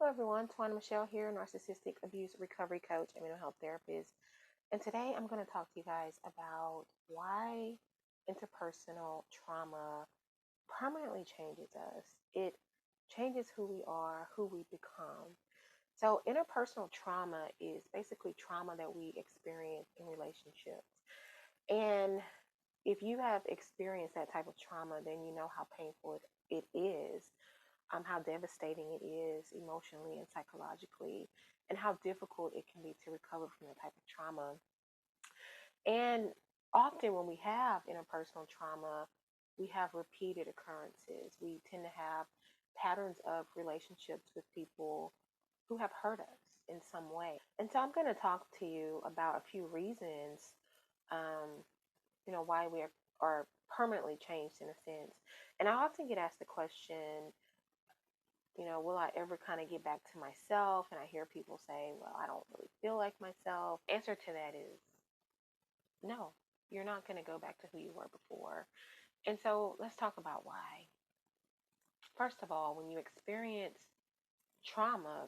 Hello everyone, Twana Michelle here, Narcissistic Abuse Recovery Coach and Mental Health Therapist. And today I'm going to talk to you guys about why interpersonal trauma permanently changes us. It changes who we are, who we become. So interpersonal trauma is basically trauma that we experience in relationships. And if you have experienced that type of trauma, then you know how painful it is, how devastating it is emotionally and psychologically, and how difficult it can be to recover from that type of trauma. And often, when we have interpersonal trauma, we have repeated occurrences. We tend to have patterns of relationships with people who have hurt us in some way. And so, I'm going to talk to you about a few reasons, um, why we are permanently changed in a sense. And I often get asked the question, will I ever kind of get back to myself? And I hear people say, well, I don't really feel like myself. Answer to that is no, you're not going to go back to who you were before. And so let's talk about why. First of all, when you experience trauma,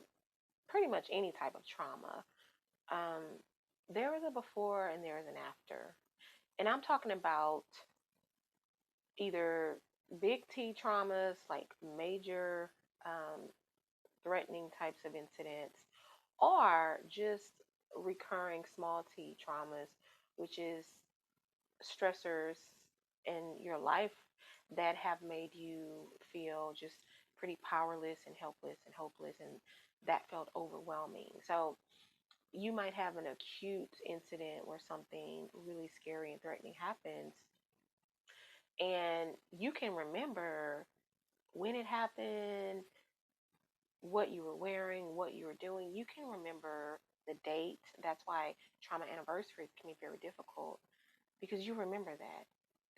pretty much any type of trauma, um, there is a before and there is an after. And I'm talking about either big T traumas, like major threatening types of incidents, or just recurring small t traumas, which is stressors in your life that have made you feel just pretty powerless and helpless and hopeless, and that felt overwhelming. So you might have an acute incident where something really scary and threatening happens, and you can remember when it happened, what you were wearing, what you were doing. You can remember the date. That's why trauma anniversaries can be very difficult, because you remember that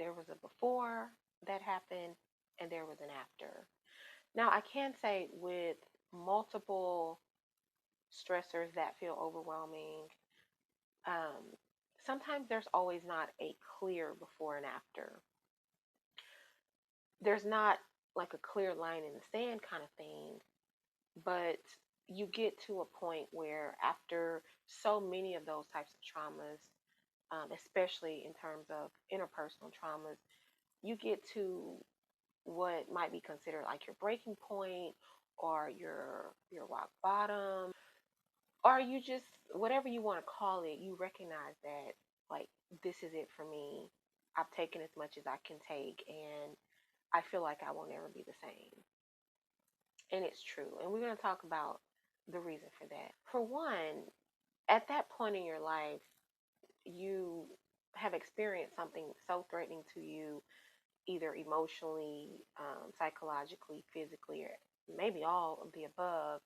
there was a before that happened and there was an after. Now, I can say with multiple stressors that feel overwhelming, um, sometimes there's always not a clear before and after. There's not like a clear line in the sand kind of thing, but you get to a point where after so many of those types of traumas, especially in terms of interpersonal traumas, you get to what might be considered like your breaking point, or your rock bottom, or you just, whatever you want to call it, you recognize that, like, this is it for me. I've taken as much as I can take, and I feel like I will never be the same. And it's true. And we're going to talk about the reason for that. For one, at that point in your life, you have experienced something so threatening to you, either emotionally, psychologically, physically, or maybe all of the above.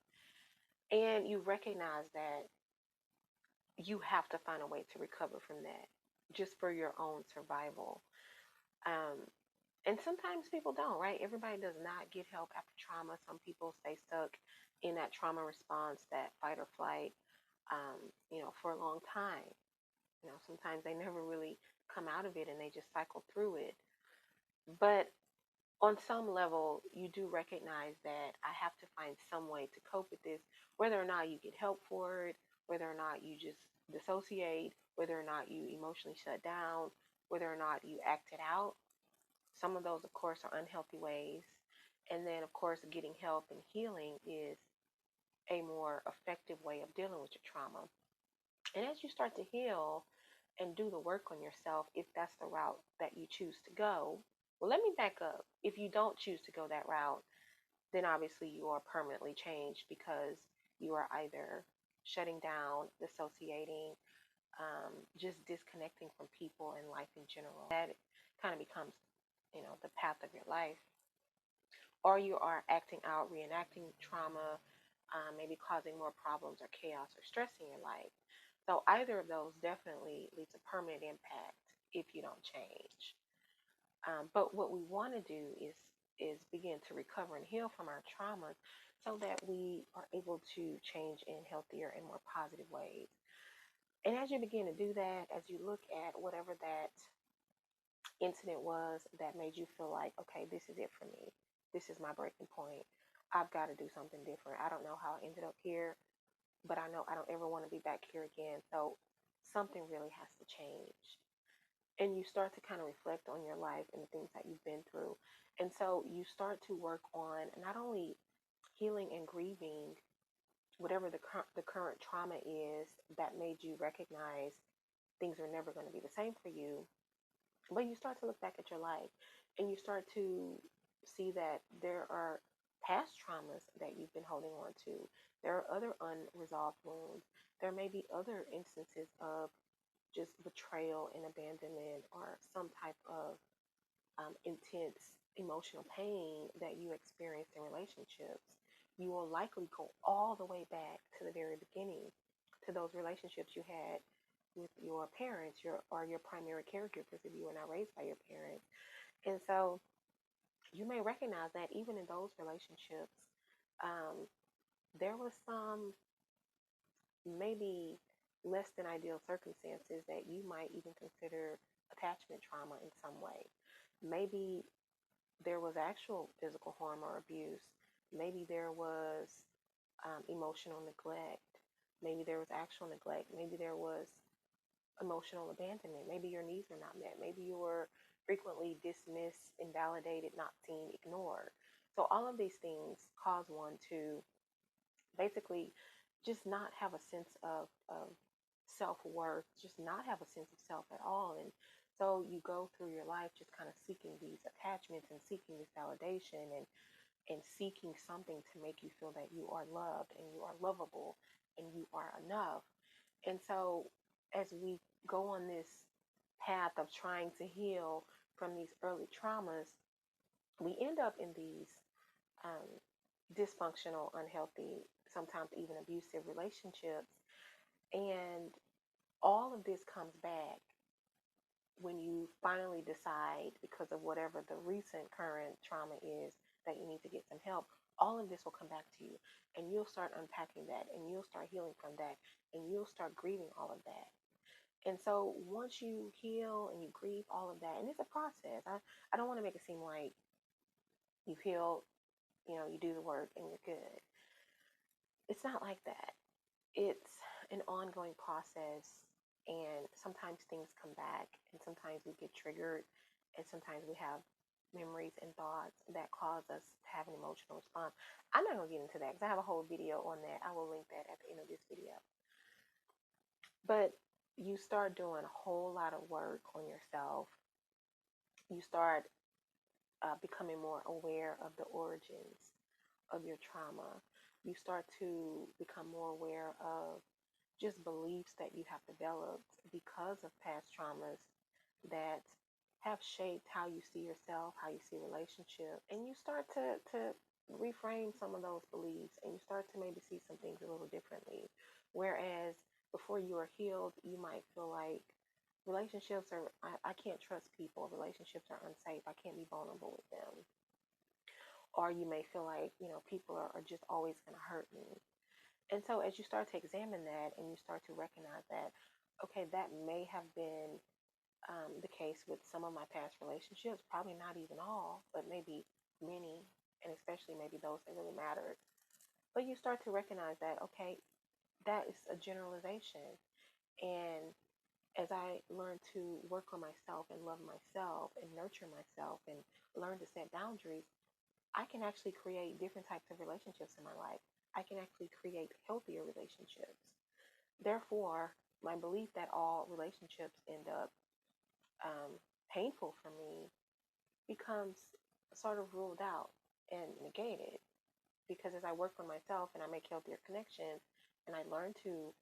And you recognize that you have to find a way to recover from that just for your own survival. Um, and sometimes people don't, right? Everybody does not get help after trauma. Some people stay stuck in that trauma response, that fight or flight, for a long time. Sometimes they never really come out of it and they just cycle through it. But on some level, you do recognize that I have to find some way to cope with this, whether or not you get help for it, whether or not you just dissociate, whether or not you emotionally shut down, whether or not you act it out. Some of those, of course, are unhealthy ways. And then, of course, getting help and healing is a more effective way of dealing with your trauma. And as you start to heal and do the work on yourself, if that's the route that you choose to go, well, let me back up. If you don't choose to go that route, then obviously you are permanently changed, because you are either shutting down, dissociating, just disconnecting from people and life in general. That kind of becomes, the path of your life. Or you are acting out, reenacting trauma, maybe causing more problems or chaos or stress in your life. So either of those definitely leaves a permanent impact if you don't change. But what we want to do is begin to recover and heal from our traumas so that we are able to change in healthier and more positive ways. And as you begin to do that, as you look at whatever that incident was that made you feel like, okay, this is it for me, this is my breaking point, I've got to do something different. I don't know how I ended up here, but I know I don't ever want to be back here again. So something really has to change. And you start to kind of reflect on your life and the things that you've been through. And so you start to work on not only healing and grieving whatever the current trauma is that made you recognize things are never going to be the same for you, but you start to look back at your life and you start to see that there are past traumas that you've been holding on to. There are other unresolved wounds. There may be other instances of just betrayal and abandonment or some type of intense emotional pain that you experienced in relationships. You will likely go all the way back to the very beginning, to those relationships you had with your parents, or your primary caregivers if you were not raised by your parents. And so you may recognize that even in those relationships, um, there was some maybe less than ideal circumstances that you might even consider attachment trauma in some way. Maybe there was actual physical harm or abuse. Maybe there was emotional neglect. Maybe there was actual neglect. Maybe there was emotional abandonment. Maybe your needs were not met. Maybe you were frequently dismissed, invalidated, not seen, ignored. So all of these things cause one to basically just not have a sense of self-worth, just not have a sense of self at all. And so you go through your life just kind of seeking these attachments and seeking this validation and seeking something to make you feel that you are loved and you are lovable and you are enough. And so as we go on this path of trying to heal from these early traumas, we end up in these um, dysfunctional, unhealthy, sometimes even abusive relationships. And all of this comes back when you finally decide, because of whatever the recent current trauma is, that you need to get some help. All of this will come back to you, and you'll start unpacking that, and you'll start healing from that, and you'll start grieving all of that. And so once you heal and you grieve all of that, and it's a process. I don't want to make it seem like you heal, you do the work and you're good. It's not like that. It's an ongoing process, and sometimes things come back, and sometimes we get triggered, and sometimes we have memories and thoughts that cause us to have an emotional response. I'm not going to get into that because I have a whole video on that. I will link that at the end of this video. But you start doing a whole lot of work on yourself. You start becoming more aware of the origins of your trauma. You start to become more aware of just beliefs that you have developed because of past traumas that have shaped how you see yourself, how you see relationships, and you start to reframe some of those beliefs, and you start to maybe see some things a little differently. Whereas before you are healed, you might feel like relationships are, I can't trust people, relationships are unsafe, I can't be vulnerable with them. Or you may feel like, people are just always going to hurt me. And so as you start to examine that and you start to recognize that, okay, that may have been the case with some of my past relationships, probably not even all, but maybe many, and especially maybe those that really mattered. But you start to recognize that, okay, that is a generalization. And as I learn to work on myself and love myself and nurture myself and learn to set boundaries, I can actually create different types of relationships in my life. I can actually create healthier relationships. Therefore, my belief that all relationships end up um, painful for me becomes sort of ruled out and negated, because as I work on myself and I make healthier connections and I learn to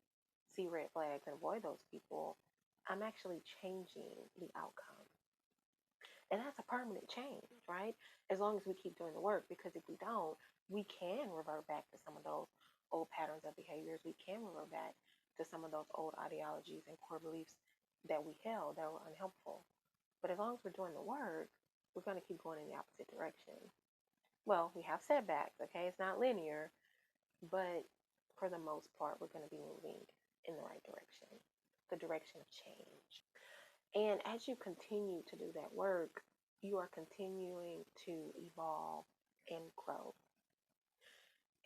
see red flags and avoid those people, I'm actually changing the outcome. And that's a permanent change, right? As long as we keep doing the work, because if we don't, we can revert back to some of those old patterns of behaviors. We can revert back to some of those old ideologies and core beliefs that we held that were unhelpful. But as long as we're doing the work, we're going to keep going in the opposite direction. Well, we have setbacks, okay? It's not linear, but for the most part, we're going to be moving in the right direction, the direction of change. And as you continue to do that work, you are continuing to evolve and grow.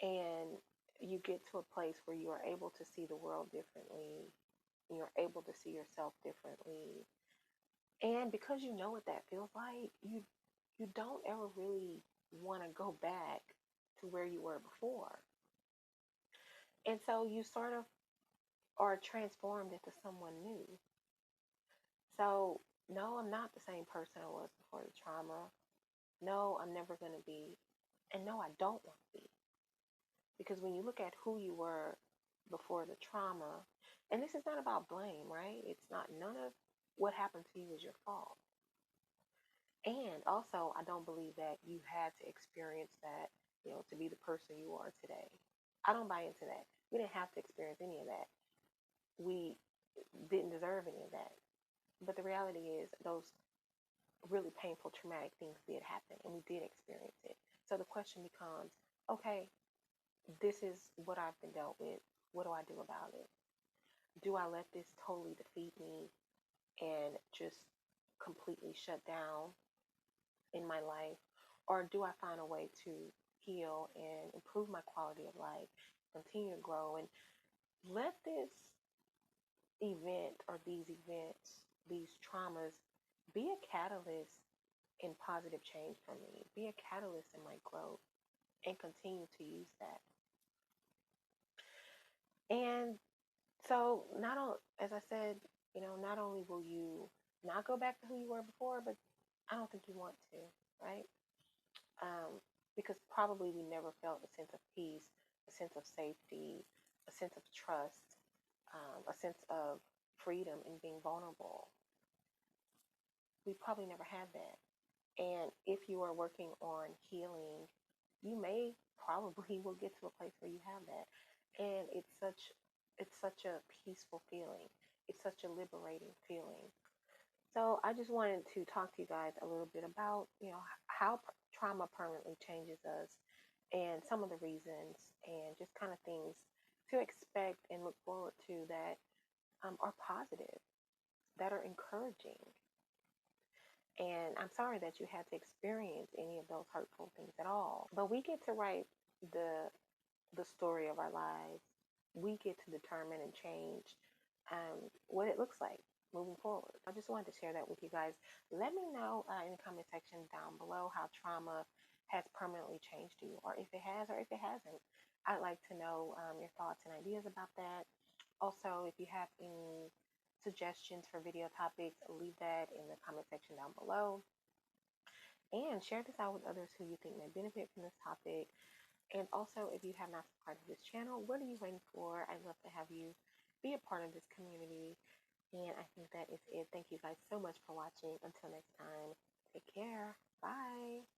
And you get to a place where you are able to see the world differently, and you're able to see yourself differently. And because you know what that feels like, you don't ever really want to go back to where you were before. And so you sort of are transformed into someone new. So, no, I'm not the same person I was before the trauma. No, I'm never going to be. And no, I don't want to be. Because when you look at who you were before the trauma, and this is not about blame, right? It's not, none of what happened to you is your fault. And also, I don't believe that you had to experience that, to be the person you are today. I don't buy into that. We didn't have to experience any of that. We didn't deserve any of that. But the reality is, those really painful, traumatic things did happen, and we did experience it. So the question becomes, okay, this is what I've been dealt with. What do I do about it? Do I let this totally defeat me and just completely shut down in my life? Or do I find a way to heal and improve my quality of life, continue to grow, and let this event or these events, these traumas, be a catalyst in positive change for me, be a catalyst in my growth, and continue to use that. And so, not on, as I said, not only will you not go back to who you were before, but I don't think you want to, right? Because probably we never felt a sense of peace, a sense of safety, a sense of trust, a sense of freedom in being vulnerable. We probably never had that. And if you are working on healing, you may probably will get to a place where you have that. And it's such a peaceful feeling. It's such a liberating feeling. So I just wanted to talk to you guys a little bit about, how trauma permanently changes us and some of the reasons and just kind of things to expect and look forward to that are positive, that are encouraging. And I'm sorry that you had to experience any of those hurtful things at all. But we get to write the the story of our lives. We get to determine and change what it looks like moving forward. I just wanted to share that with you guys. Let me know in the comment section down below how trauma has permanently changed you, or if it has, or if it hasn't. I'd like to know your thoughts and ideas about that. Also, if you have any suggestions for video topics, leave that in the comment section down below. And share this out with others who you think may benefit from this topic. And also, if you have not subscribed to this channel, what are you waiting for? I'd love to have you be a part of this community. And I think that is it. Thank you guys so much for watching. Until next time, take care. Bye.